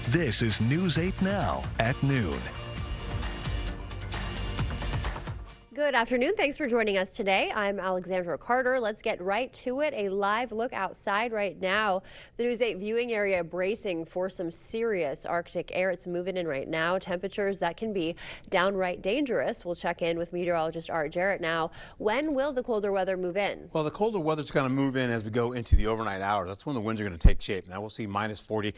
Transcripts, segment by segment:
This is News 8 Now at noon. Good afternoon. Thanks for joining us today. I'm Alexandra Carter. Let's get right to it. A live look outside right now. The News 8 viewing area bracing for some serious Arctic air. It's moving in right now. Temperatures that can be downright dangerous. We'll check in with meteorologist Art Jarrett now. When will the colder weather move in? Well, the colder weather's going to move in as we go into the overnight hours. That's when the winds are going to take shape. Now we'll see minus 40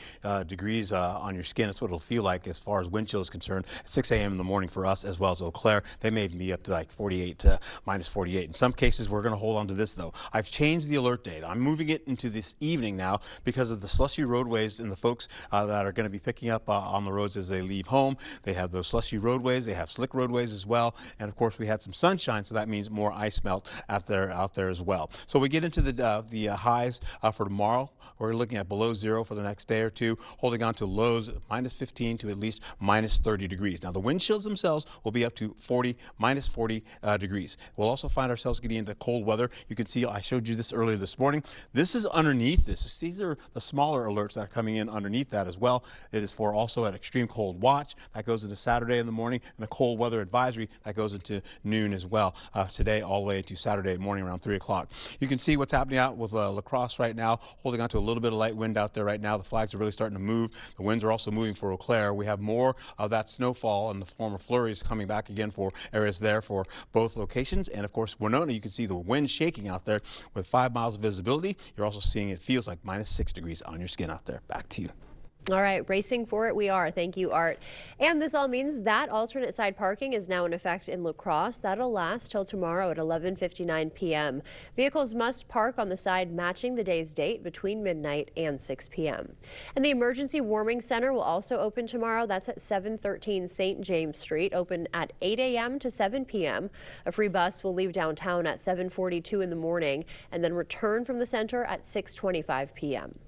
degrees on your skin. That's what it'll feel like as far as wind chill is concerned at 6 a.m. in the morning for us as well as Eau Claire. They may be up to like 48 to minus 48. In some cases, we're going to hold on to this, though. I've changed the alert date. I'm moving it into this evening now because of the slushy roadways and the folks that are going to be picking up on the roads as they leave home. They have those slushy roadways. They have slick roadways as well. And, of course, we had some sunshine, so that means more ice melt out there as well. So we get into the highs for tomorrow. We're looking at below zero for the next day or two, holding on to lows minus 15 to at least minus 30 degrees. Now, the wind chills themselves will be up to minus 40 degrees. We'll also find ourselves getting into cold weather. You can see I showed you this earlier this morning. This is underneath this. These are the smaller alerts that are coming in underneath that as well. It is for also an extreme cold watch that goes into Saturday in the morning and a cold weather advisory that goes into noon as well today all the way into Saturday morning around 3 o'clock. You can see what's happening out with La Crosse right now, holding on to a little bit of light wind out there right now. The flags are really starting to move. The winds are also moving for Eau Claire. We have more of that snowfall in the form of flurries coming back again for areas there for both locations. And of course, Winona, you can see the wind shaking out there with 5 miles of visibility. You're also seeing it feels like minus 6 degrees on your skin out there. Back to you. All right, racing for it we are. Thank you, Art. And this all means that alternate side parking is now in effect in La Crosse. That'll last till tomorrow at 11:59 p.m. Vehicles must park on the side matching the day's date between midnight and 6 p.m. And the Emergency Warming Center will also open tomorrow. That's at 713 St. James Street, open at 8 a.m. to 7 p.m. A free bus will leave downtown at 7:42 in the morning and then return from the center at 6:25 p.m.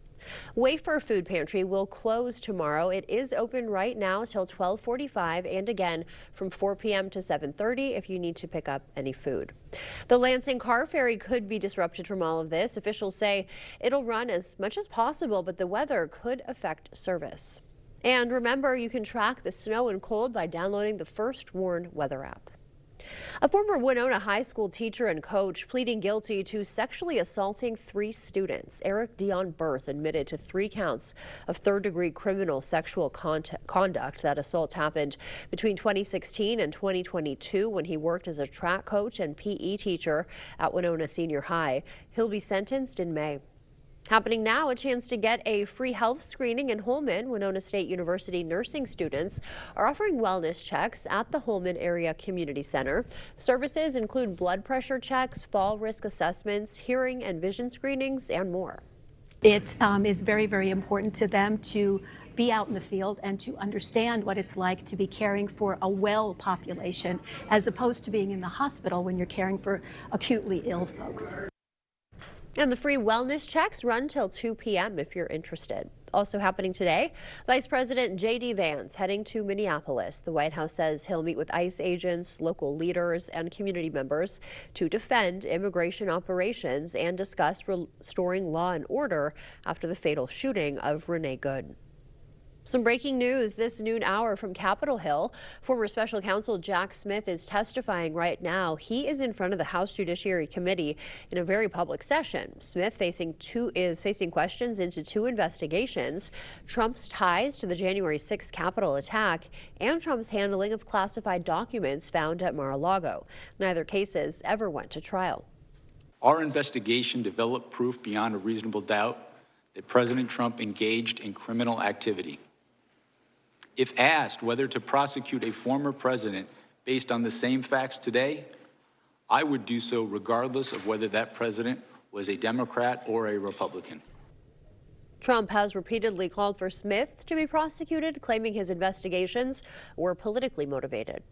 Wafer Food Pantry will close tomorrow. It is open right now till 12:45 and again from 4 p.m. to 7:30 if you need to pick up any food. The Lansing car ferry could be disrupted from all of this. Officials say it'll run as much as possible, but the weather could affect service. And remember, you can track the snow and cold by downloading the First Warn weather app. A former Winona High School teacher and coach pleading guilty to sexually assaulting 3 students. Eric Dion Berth admitted to 3 counts of third-degree criminal sexual conduct. That assault happened between 2016 and 2022 when he worked as a track coach and PE teacher at Winona Senior High. He'll be sentenced in May. Happening now, a chance to get a free health screening in Holmen. Winona State University nursing students are offering wellness checks at the Holmen Area Community Center. Services include blood pressure checks, fall risk assessments, hearing and vision screenings, and more. It is very, very important to them to be out in the field and to understand what it's like to be caring for a well population as opposed to being in the hospital when you're caring for acutely ill folks. And the free wellness checks run till 2 p.m. if you're interested. Also happening today, Vice President J.D. Vance heading to Minneapolis. The White House says he'll meet with ICE agents, local leaders, and community members to defend immigration operations and discuss restoring law and order after the fatal shooting of Renee Good. Some breaking news this noon hour from Capitol Hill. Former special counsel Jack Smith is testifying right now. He is in front of the House Judiciary Committee in a very public session. Smith is facing questions into 2 investigations: Trump's ties to the January 6th Capitol attack and Trump's handling of classified documents found at Mar-a-Lago. Neither cases ever went to trial. Our investigation developed proof beyond a reasonable doubt that President Trump engaged in criminal activity. If asked whether to prosecute a former president based on the same facts today, I would do so regardless of whether that president was a Democrat or a Republican. Trump has repeatedly called for Smith to be prosecuted, claiming his investigations were politically motivated.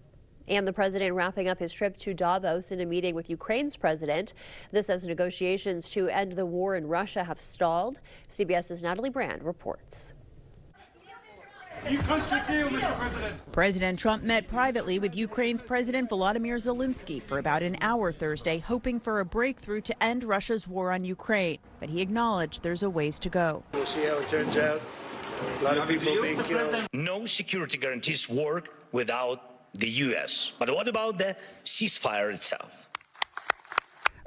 And the president wrapping up his trip to Davos in a meeting with Ukraine's president. This as negotiations to end the war in Russia have stalled. CBS's Natalie Brand reports. President Trump met privately with Ukraine's President Volodymyr Zelensky for about an hour Thursday, hoping for a breakthrough to end Russia's war on Ukraine. But he acknowledged there's a ways to go. We'll see how it turns out. A lot of people being killed. No security guarantees work without the U.S. But what about the ceasefire itself?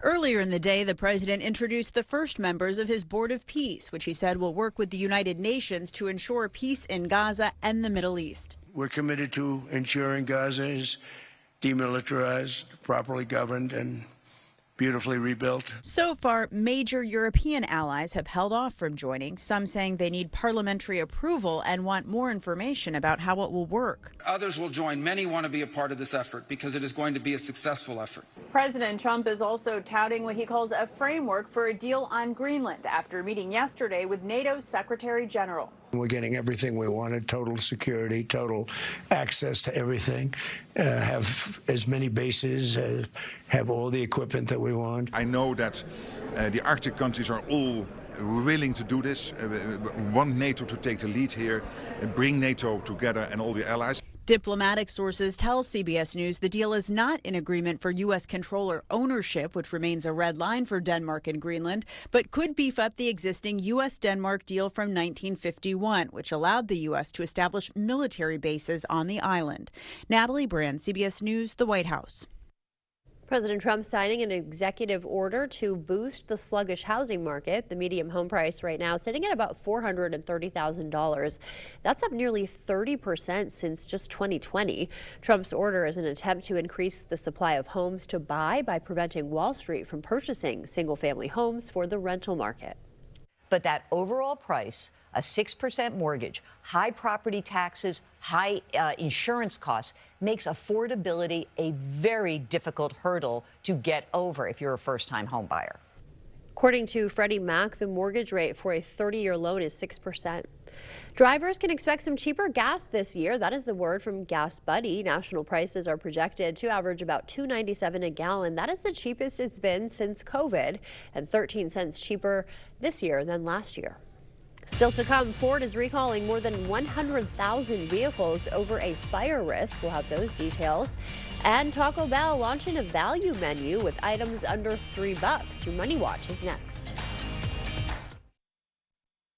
Earlier in the day, the president introduced the first members of his Board of Peace, which he said will work with the United Nations to ensure peace in Gaza and the Middle East. We're committed to ensuring Gaza is demilitarized, properly governed, and beautifully rebuilt. So far, major European allies have held off from joining, some saying they need parliamentary approval and want more information about how it will work. Others will join. Many want to be a part of this effort because it is going to be a successful effort. President Trump is also touting what he calls a framework for a deal on Greenland after meeting yesterday with NATO's Secretary General. We're getting everything we wanted, total security, total access to everything, have as many bases, have all the equipment that we want. I know that the Arctic countries are all willing to do this, want NATO to take the lead here, bring NATO together and all the allies. Diplomatic sources tell CBS News the deal is not an agreement for U.S. controller ownership, which remains a red line for Denmark and Greenland, but could beef up the existing U.S.-Denmark deal from 1951, which allowed the U.S. to establish military bases on the island. Natalie Brand, CBS News, the White House. President Trump signing an executive order to boost the sluggish housing market. The median home price right now sitting at about $430,000. That's up nearly 30% since just 2020. Trump's order is an attempt to increase the supply of homes to buy by preventing Wall Street from purchasing single-family homes for the rental market. But that overall price, a 6% mortgage, high property taxes, high insurance costs, makes affordability a very difficult hurdle to get over if you're a first-time home buyer. According to Freddie Mac, the mortgage rate for a 30-year loan is 6%. Drivers can expect some cheaper gas this year. That is the word from Gas Buddy. National prices are projected to average about $2.97 a gallon. That is the cheapest it's been since COVID, and 13 cents cheaper this year than last year. Still to come, Ford is recalling more than 100,000 vehicles over a fire risk. We'll have those details. And Taco Bell launching a value menu with items under $3. Your Money Watch is next.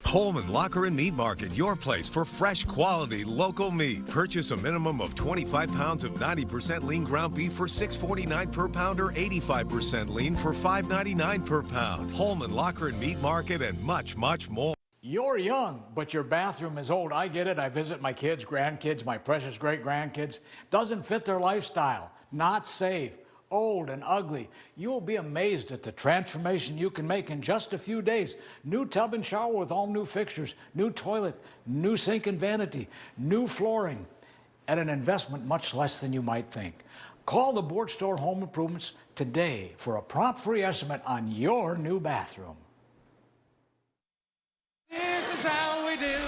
Holman Locker and Meat Market, your place for fresh, quality, local meat. Purchase a minimum of 25 pounds of 90% lean ground beef for $6.49 per pound or 85% lean for $5.99 per pound. Holman Locker and Meat Market and much, much more. You're young, but your bathroom is old. I get it. I visit my kids, grandkids, my precious great-grandkids. Doesn't fit their lifestyle. Not safe. Old and ugly. You'll be amazed at the transformation you can make in just a few days. New tub and shower with all new fixtures, new toilet, new sink and vanity, new flooring, at an investment much less than you might think. Call the Board Store Home Improvements today for a prompt free estimate on your new bathroom. This is how we do it.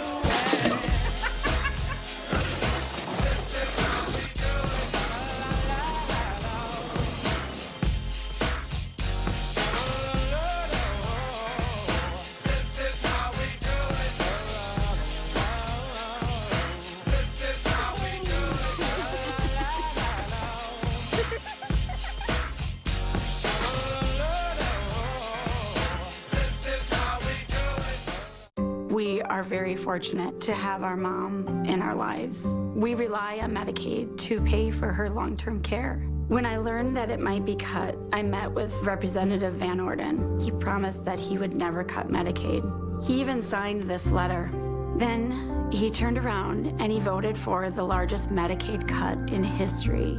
We are very fortunate to have our mom in our lives. We rely on Medicaid to pay for her long-term care. When I learned that it might be cut, I met with Representative Van Orden. He promised that he would never cut Medicaid. He even signed this letter. Then he turned around and he voted for the largest Medicaid cut in history.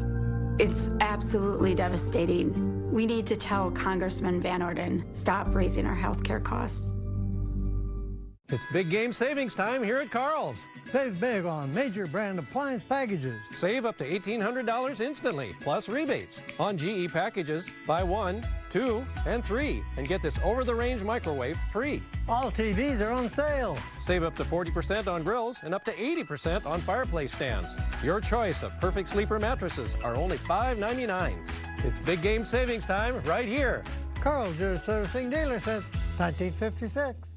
It's absolutely devastating. We need to tell Congressman Van Orden, stop raising our health care costs. It's big game savings time here at Carl's. Save big on major brand appliance packages. Save up to $1,800 instantly, plus rebates. On GE packages, buy 1, 2, and 3, and get this over-the-range microwave free. All TVs are on sale. Save up to 40% on grills and up to 80% on fireplace stands. Your choice of perfect sleeper mattresses are only $5.99. It's big game savings time right here. Carl's, your servicing dealer since 1956.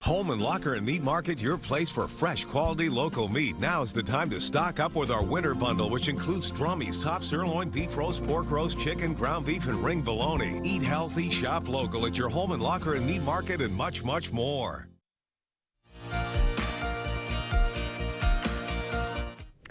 Holman Locker and Meat Market, your place for fresh, quality, local meat. Now is the time to stock up with our winter bundle, which includes Drummy's top sirloin, beef roast, pork roast, chicken, ground beef, and ring bologna. Eat healthy, shop local at your Holman Locker and Meat Market and much, much more.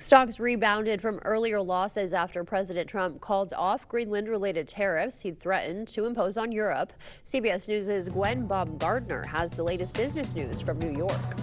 Stocks rebounded from earlier losses after President Trump called off Greenland-related tariffs he'd threatened to impose on Europe. CBS News' Gwen Baumgardner has the latest business news from New York.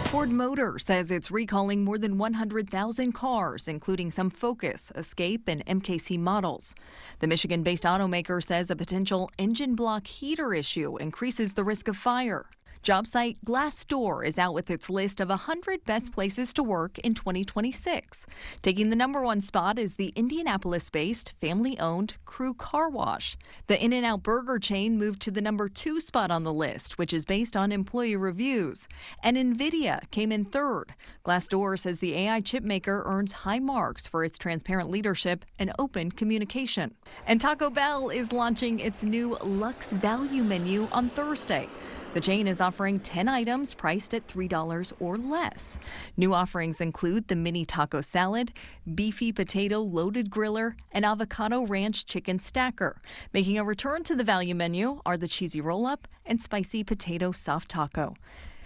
Ford Motor says it's recalling more than 100,000 cars, including some Focus, Escape, and MKC models. The Michigan-based automaker says a potential engine block heater issue increases the risk of fire. Job site Glassdoor is out with its list of 100 best places to work in 2026. Taking the #1 spot is the Indianapolis-based, family-owned Crew Car Wash. The In-N-Out burger chain moved to the #2 spot on the list, which is based on employee reviews. And NVIDIA came in third. Glassdoor says the AI chip maker earns high marks for its transparent leadership and open communication. And Taco Bell is launching its new Luxe Value menu on Thursday. The chain is offering 10 items priced at $3 or less. New offerings include the mini taco salad, beefy potato loaded griller, and avocado ranch chicken stacker. Making a return to the value menu are the cheesy roll-up and spicy potato soft taco.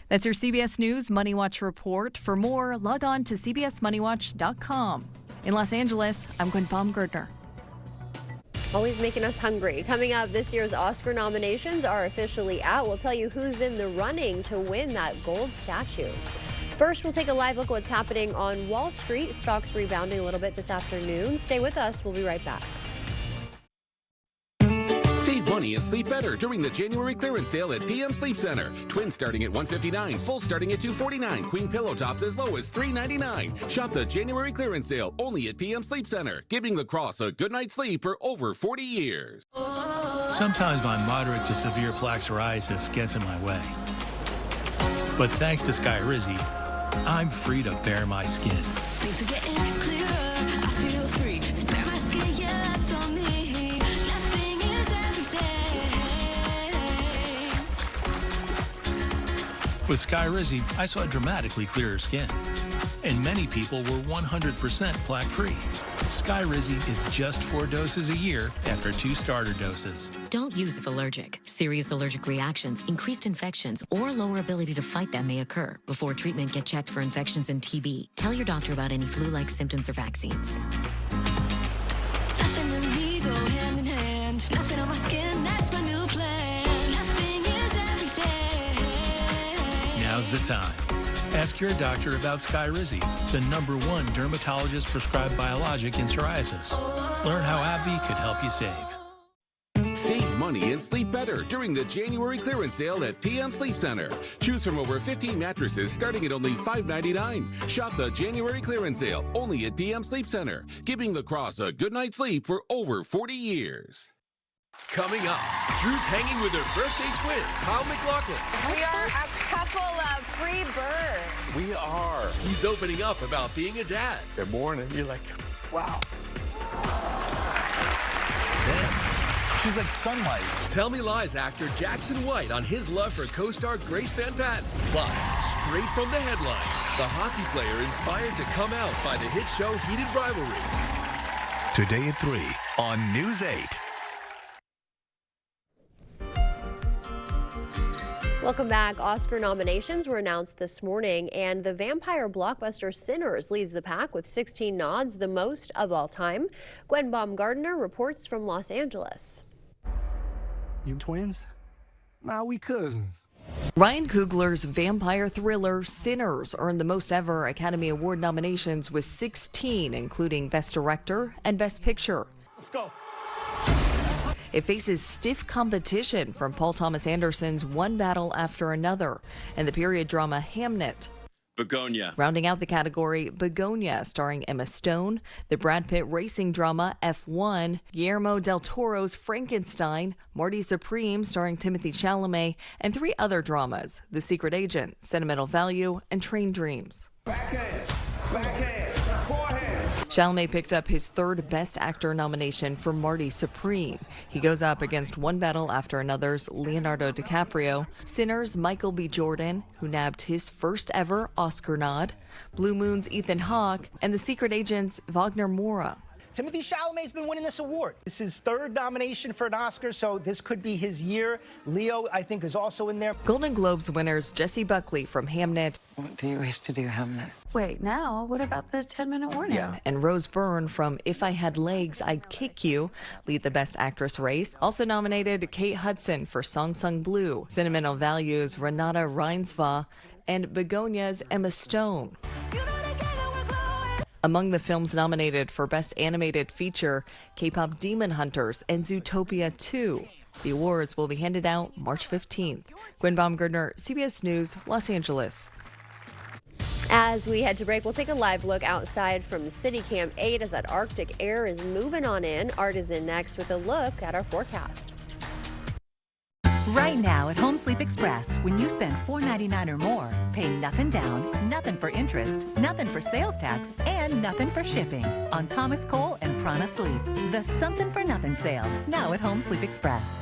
That's your CBS News Money Watch report. For more, log on to cbsmoneywatch.com. In Los Angeles, I'm Gwen Baumgardner. Always making us hungry. Coming up, this year's Oscar nominations are officially out. We'll tell you who's in the running to win that gold statue. First, we'll take a live look at what's happening on Wall Street. Stocks rebounding a little bit this afternoon. Stay with us. We'll be right back. Save money and sleep better during the January clearance sale at PM Sleep Center. Twins starting at $159, full starting at $249, queen pillow tops as low as $399. Shop the January clearance sale only at PM Sleep Center, giving lacrosse a good night's sleep for over 40 years. Sometimes my moderate to severe plaque psoriasis gets in my way. But thanks to Skyrizi, I'm free to bare my skin. Things are getting clearer. I feel free to bare my skin. Yeah, that's on me. With Skyrizi, I saw dramatically clearer skin, and many people were 100% plaque-free. Skyrizi is just 4 doses a year after 2 starter doses. Don't use if allergic. Serious allergic reactions, increased infections, or lower ability to fight them may occur. Before treatment, get checked for infections and TB. Tell your doctor about any flu-like symptoms or vaccines. Fashion and me go hand in hand. Nothing on my skin, that's my new plan. Nothing is everything. Now's the time. Ask your doctor about Skyrizi, the #1 dermatologist-prescribed biologic in psoriasis. Learn how AbbVie could help you save. Save money and sleep better during the January clearance sale at PM Sleep Center. Choose from over 15 mattresses starting at only $599. Shop the January clearance sale only at PM Sleep Center, giving lacrosse a good night's sleep for over 40 years. Coming up, Drew's hanging with her birthday twin, Kyle McLaughlin. We are a couple of free birds. We are. He's opening up about being a dad. Good morning. You're like, wow. Then, she's like sunlight. Tell Me Lies actor Jackson White on his love for co-star Grace Van Patten. Plus, straight from the headlines, the hockey player inspired to come out by the hit show Heated Rivalry. Today at 3 on News 8. Welcome back. Oscar nominations were announced this morning, and the vampire blockbuster Sinners leads the pack with 16 nods, the most of all time. Gwen Baumgardner reports from Los Angeles. You twins? Nah, we cousins. Ryan Coogler's vampire thriller Sinners earned the most ever Academy Award nominations with 16, including Best Director and Best Picture. Let's go. It faces stiff competition from Paul Thomas Anderson's One Battle After Another and the period drama Hamnet. Begonia. Rounding out the category, Begonia, starring Emma Stone, the Brad Pitt racing drama F1, Guillermo del Toro's Frankenstein, Marty Supreme, starring Timothée Chalamet, and 3 other dramas, The Secret Agent, Sentimental Value, and Train Dreams. Backhand, forehand. Chalamet picked up his 3rd Best Actor nomination for Marty Supreme. He goes up against One Battle After Another's Leonardo DiCaprio, Sinners' Michael B. Jordan, who nabbed his first ever Oscar nod, Blue Moon's Ethan Hawke, and The Secret Agent's Wagner Moura. Timothée Chalamet's been winning this award. This is his 3rd nomination for an Oscar, so this could be his year. Leo, I think, is also in there. Golden Globes winners Jessie Buckley from Hamnet. What do you wish to do, Hamnet? Wait, now what about the 10-minute warning? And Rose Byrne from If I Had Legs, I'd Kick You lead the Best Actress race. Also nominated Kate Hudson for Song Sung Blue, Sentimental Values Renata Reinsva, and Begonia's Emma Stone. Among the films nominated for Best Animated Feature, K-pop Demon Hunters and Zootopia 2. The awards will be handed out March 15th. Gwen Baumgardner, CBS News, Los Angeles. As we head to break, we'll take a live look outside from City Camp 8 as that Arctic air is moving on in. Art is in next with a look at our forecast. Right now at Home Sleep Express, when you spend $4.99 or more, pay nothing down, nothing for interest, nothing for sales tax, and nothing for shipping on Thomas Cole and Prana Sleep. The Something for Nothing sale, now at Home Sleep Express.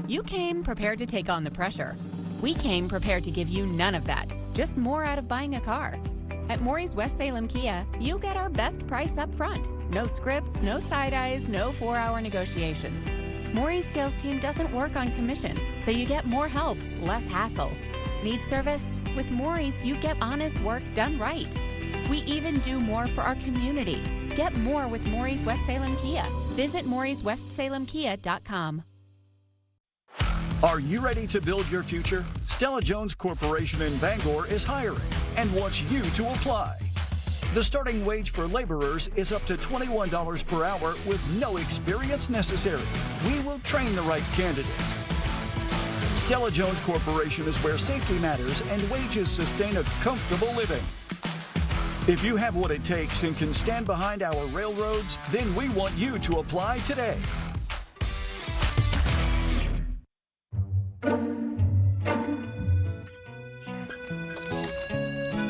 You came prepared to take on the pressure. We came prepared to give you none of that, just more out of buying a car. At Maury's West Salem Kia, you get our best price up front. No scripts, no side eyes, no 4-hour negotiations. Maury's sales team doesn't work on commission, so you get more help, less hassle. Need service? With Maury's, you get honest work done right. We even do more for our community. Get more with Maury's West Salem Kia. Visit MaurysWestSalemKia.com. Are you ready to build your future? Stella Jones Corporation in Bangor is hiring and wants you to apply. The starting wage for laborers is up to $21 per hour with no experience necessary. We will train the right candidate. Stella Jones Corporation is where safety matters and wages sustain a comfortable living. If you have what it takes and can stand behind our railroads, then we want you to apply today.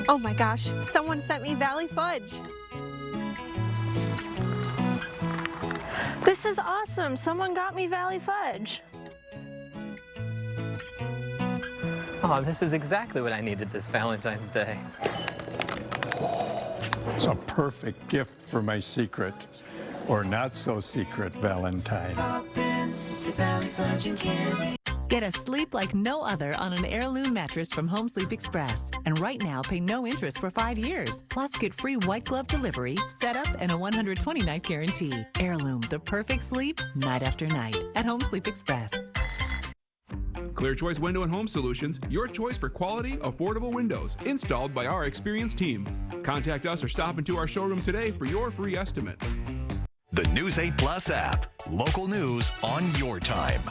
Oh my gosh, someone sent me Valley Fudge. This is awesome. Someone got me Valley Fudge. Oh, this is exactly what I needed this Valentine's Day. It's a perfect gift for my secret, or not so secret Valentine. Get a sleep like no other on an Heirloom mattress from Home Sleep Express. And right now, pay no interest for 5 years. Plus, get free white glove delivery, setup, and a 120-night guarantee. Heirloom, the perfect sleep, night after night. At Home Sleep Express. Clear Choice Window and Home Solutions, your choice for quality, affordable windows, installed by our experienced team. Contact us or stop into our showroom today for your free estimate. The News 8 Plus app. Local news on your time.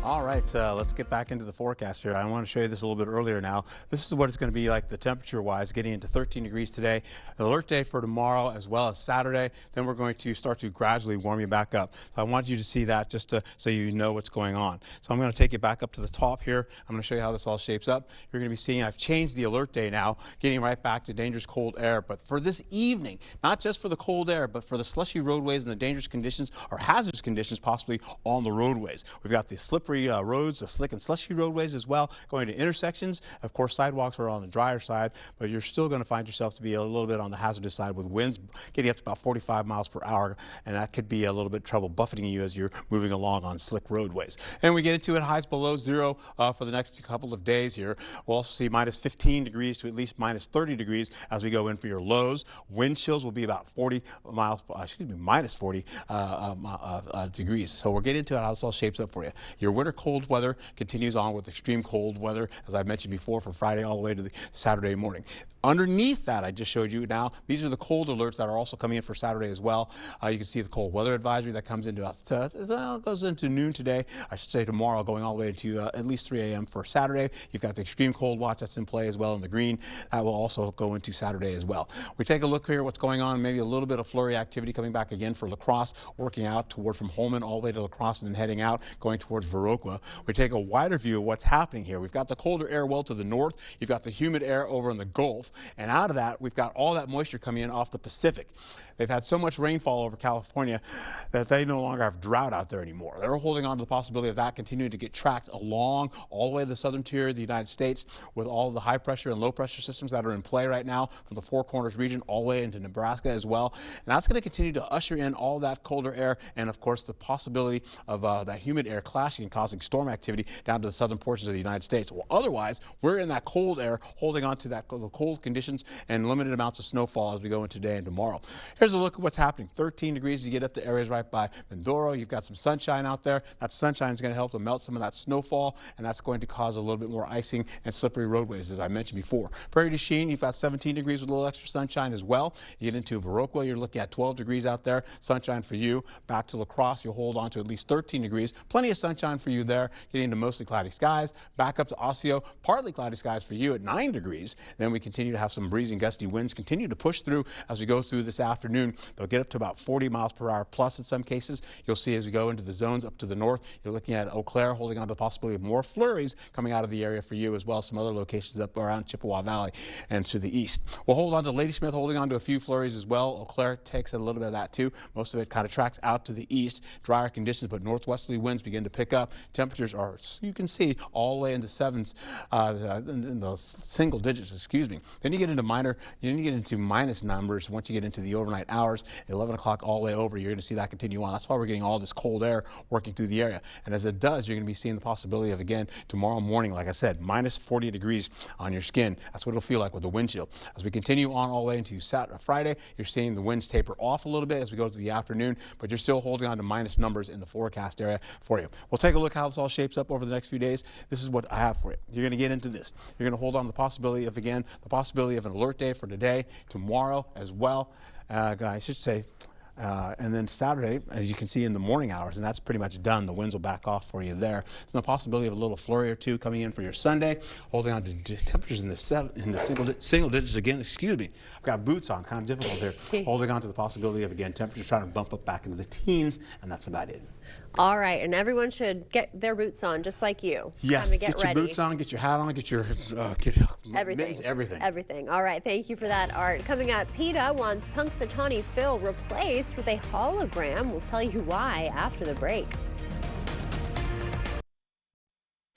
All right, let's get back into the forecast here. I want to show you this a little bit earlier now. This is what it's going to be like the temperature-wise, getting into 13 degrees today. An alert day for tomorrow as well as Saturday. Then we're going to start to gradually warm you back up. So I want you to see that just so you know what's going on. So I'm going to take you back up to the top here. I'm going to show you how this all shapes up. You're going to be seeing I've changed the alert day now, getting right back to dangerous cold air. But for this evening, not just for the cold air, but for the slushy roadways and the dangerous conditions or hazardous conditions possibly on the roadways. We've got the slippery roads, the slick and slushy roadways as well, going to intersections. Of course, sidewalks are on the drier side, but you're still going to find yourself to be a little bit on the hazardous side with winds getting up to about 45 miles per hour, and that could be a little bit trouble buffeting you as you're moving along on slick roadways. And we get into it, highs below zero for the next couple of days here. We'll also see minus 15 degrees to at least minus 30 degrees as we go in for your lows. Wind chills will be about minus 40 degrees. So we're getting into how this all shapes up for you. Your winter cold weather continues on with extreme cold weather, as I mentioned before, from Friday all the way to the Saturday morning. Underneath that, I just showed you now, these are the cold alerts that are also coming in for Saturday as well. You can see the cold weather advisory that comes into goes into noon today, I should say tomorrow, going all the way to at least 3 a.m. for Saturday. You've got the extreme cold watch that's in play as well in the green. That will also go into Saturday as well. We take a look here what's going on, maybe a little bit of flurry activity coming back again for La Crosse, working out toward from Holman all the way to La Crosse and then heading out, going towards Verona. Viroqua. We take a wider view of what's happening here. We've got the colder air well to the north. You've got the humid air over in the Gulf. And out of that, we've got all that moisture coming in off the Pacific. They've had so much rainfall over California that they no longer have drought out there anymore. They're holding on to the possibility of that continuing to get tracked along all the way to the southern tier of the United States with all of the high pressure and low pressure systems that are in play right now from the Four Corners region all the way into Nebraska as well. And that's going to continue to usher in all that colder air and, of course, the possibility of that humid air clashing and causing storm activity down to the southern portions of the United States. Well, otherwise, we're in that cold air holding on to that cold conditions and limited amounts of snowfall as we go into today and tomorrow. Here's a look at what's happening. 13 degrees, you get up to areas right by Mindoro. You've got some sunshine out there. That sunshine is going to help to melt some of that snowfall, and that's going to cause a little bit more icing and slippery roadways, as I mentioned before. Prairie du Chien, you've got 17 degrees with a little extra sunshine as well. You get into Viroqua, you're looking at 12 degrees out there. Sunshine for you. Back to La Crosse, you'll hold on to at least 13 degrees. Plenty of sunshine for you there. Getting into mostly cloudy skies. Back up to Osseo, partly cloudy skies for you at 9 degrees. Then we continue to have some breezy and gusty winds continue to push through as we go through this afternoon. They'll get up to about 40 miles per hour plus in some cases. You'll see as we go into the zones up to the north, you're looking at Eau Claire holding on to the possibility of more flurries coming out of the area for you, as well as some other locations up around Chippewa Valley and to the east. We'll hold on to Ladysmith holding on to a few flurries as well. Eau Claire takes a little bit of that too. Most of it kind of tracks out to the east. Drier conditions, but northwesterly winds begin to pick up. Temperatures are, you can see, all the way into sevens, in the single digits, excuse me. Then you get into minus numbers once you get into the overnight hours. At 11 o'clock all the way over, you're going to see that continue on. That's why we're getting all this cold air working through the area. And as it does, you're going to be seeing the possibility of, again, tomorrow morning, like I said, minus 40 degrees on your skin. That's what it'll feel like with the wind chill. As we continue on all the way into Friday, you're seeing the winds taper off a little bit as we go to the afternoon, but you're still holding on to minus numbers in the forecast area for you. We'll take a look how this all shapes up over the next few days. This is what I have for you. You're going to get into this. You're going to hold on to the possibility of, again, the possibility of an alert day for today, tomorrow as well. I should say, and then Saturday, as you can see in the morning hours, and that's pretty much done. The winds will back off for you there. And the possibility of a little flurry or two coming in for your Sunday, holding on to temperatures in the single digits again. Excuse me. I've got boots on, kind of difficult here. Holding on to the possibility of, again, temperatures trying to bump up back into the teens, and that's about it. All right, and everyone should get their boots on, just like you. Yes, Time to get your ready. boots on, get your hat on, get your mittens, everything. Everything. All right, thank you for that, Art. Coming up, PETA wants Punxsutawney Phil replaced with a hologram. We'll tell you why after the break.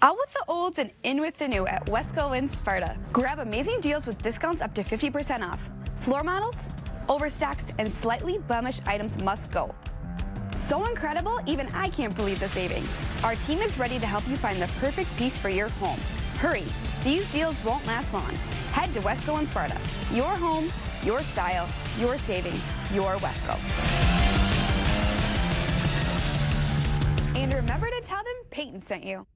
Out with the olds and in with the new at Wesco in Sparta. Grab amazing deals with discounts up to 50% off. Floor models, overstacked, and slightly blemished items must go. So incredible, even I can't believe the savings. Our team is ready to help you find the perfect piece for your home. Hurry, these deals won't last long. Head to Wesco in Sparta. Your home, your style, your savings, your Wesco. And remember to tell them Peyton sent you.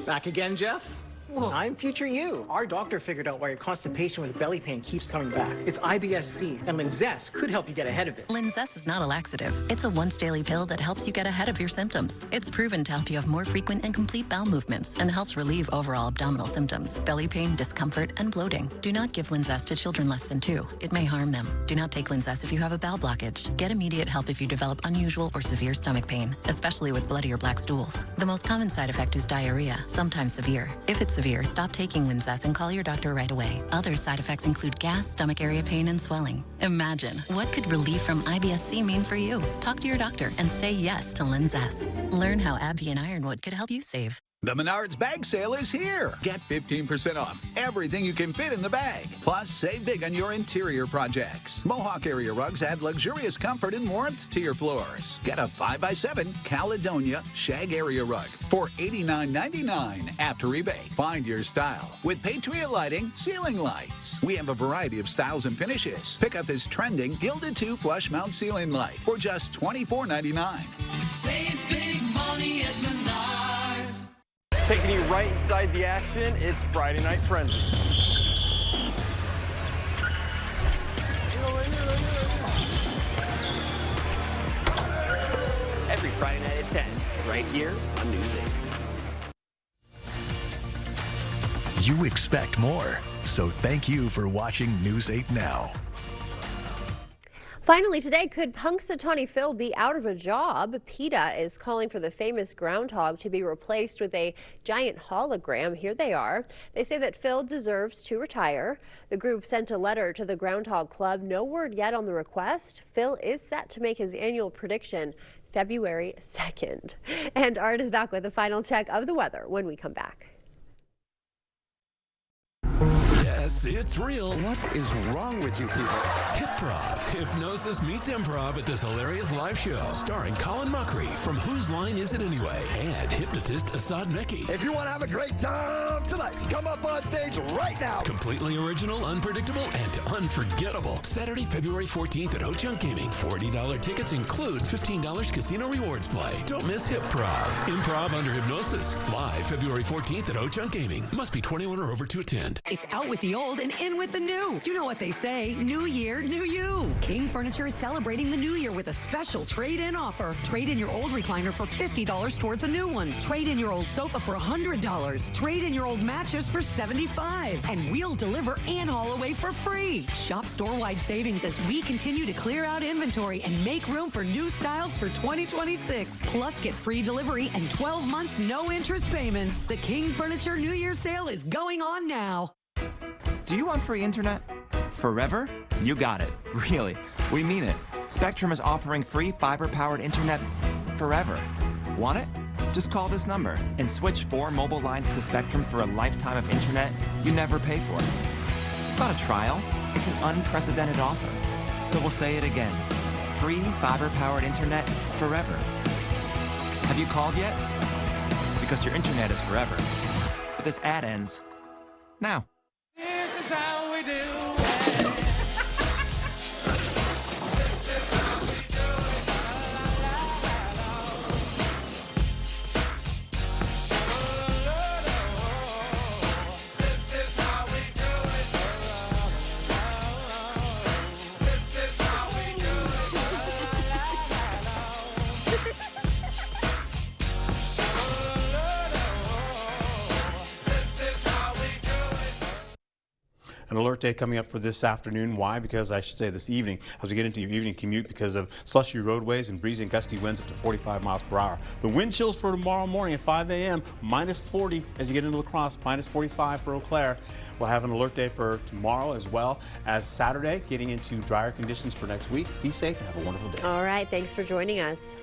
Back again, Jeff? Well, I'm future you. Our doctor figured out why your constipation with belly pain keeps coming back. It's IBS-C, and Linzess could help you get ahead of it. Linzess is not a laxative. It's a once-daily pill that helps you get ahead of your symptoms. It's proven to help you have more frequent and complete bowel movements and helps relieve overall abdominal symptoms, belly pain, discomfort, and bloating. Do not give Linzess to children less than 2. It may harm them. Do not take Linzess if you have a bowel blockage. Get immediate help if you develop unusual or severe stomach pain, especially with bloody or black stools. The most common side effect is diarrhea, sometimes severe. If it's severe, stop taking Linzess and call your doctor right away. Other side effects include gas, stomach area pain, and swelling. Imagine, what could relief from IBS-C mean for you? Talk to your doctor and say yes to Linzess. Learn how AbbVie and Ironwood could help you save. The Menards bag sale is here. Get 15% off everything you can fit in the bag. Plus, save big on your interior projects. Mohawk area rugs add luxurious comfort and warmth to your floors. Get a 5x7 Caledonia shag area rug for $89.99 after rebate. Find your style with Patriot Lighting ceiling lights. We have a variety of styles and finishes. Pick up this trending Gilded 2 plush mount ceiling light for just $24.99. Save big money at Menards. Taking you right inside the action, it's Friday Night Frenzy. Every Friday night at 10, right here on News 8. You expect more, so thank you for watching News 8 Now. Finally today, could Punxsutawney Phil be out of a job? PETA is calling for the famous groundhog to be replaced with a giant hologram. Here they are. They say that Phil deserves to retire. The group sent a letter to the Groundhog Club. No word yet on the request. Phil is set to make his annual prediction February 2nd. And Art is back with a final check of the weather when we come back. Yes, it's real. What is wrong with you people? Hipprov. Hypnosis meets improv at this hilarious live show starring Colin Mockery from Whose Line Is It Anyway? And hypnotist Assad Mekki. If you want to have a great time tonight, come up on stage right now. Completely original, unpredictable, and unforgettable. Saturday, February 14th at Ho-Chunk Gaming. $40 tickets include $15 casino rewards play. Don't miss Hipprov. Improv under hypnosis. Live February 14th at Ho-Chunk Gaming. Must be 21 or over to attend. It's out with the old and in with the new. You know what they say, new year, new you. King Furniture is celebrating the new year with a special trade-in offer. Trade in your old recliner for $50 towards a new one. Trade in your old sofa for $100. Trade in your old mattress for $75. And we'll deliver and haul away for free. Shop store-wide savings as we continue to clear out inventory and make room for new styles for 2026. Plus, get free delivery and 12 months no interest payments. The King Furniture New Year sale is going on now. Do you want free internet? Forever? You got it. Really. We mean it. Spectrum is offering free fiber-powered internet forever. Want it? Just call this number and switch 4 mobile lines to Spectrum for a lifetime of internet you never pay for. It's not a trial. It's an unprecedented offer. So we'll say it again. Free fiber-powered internet forever. Have you called yet? Because your internet is forever. But this ad ends now. This is how we do it. An alert day coming up for this afternoon. Why? Because I should say this evening, as we get into your evening commute because of slushy roadways and breezy and gusty winds up to 45 miles per hour. The wind chills for tomorrow morning at 5 a.m. minus 40 as you get into La Crosse, minus 45 for Eau Claire. We'll have an alert day for tomorrow as well as Saturday, getting into drier conditions for next week. Be safe and have a wonderful day. All right. Thanks for joining us.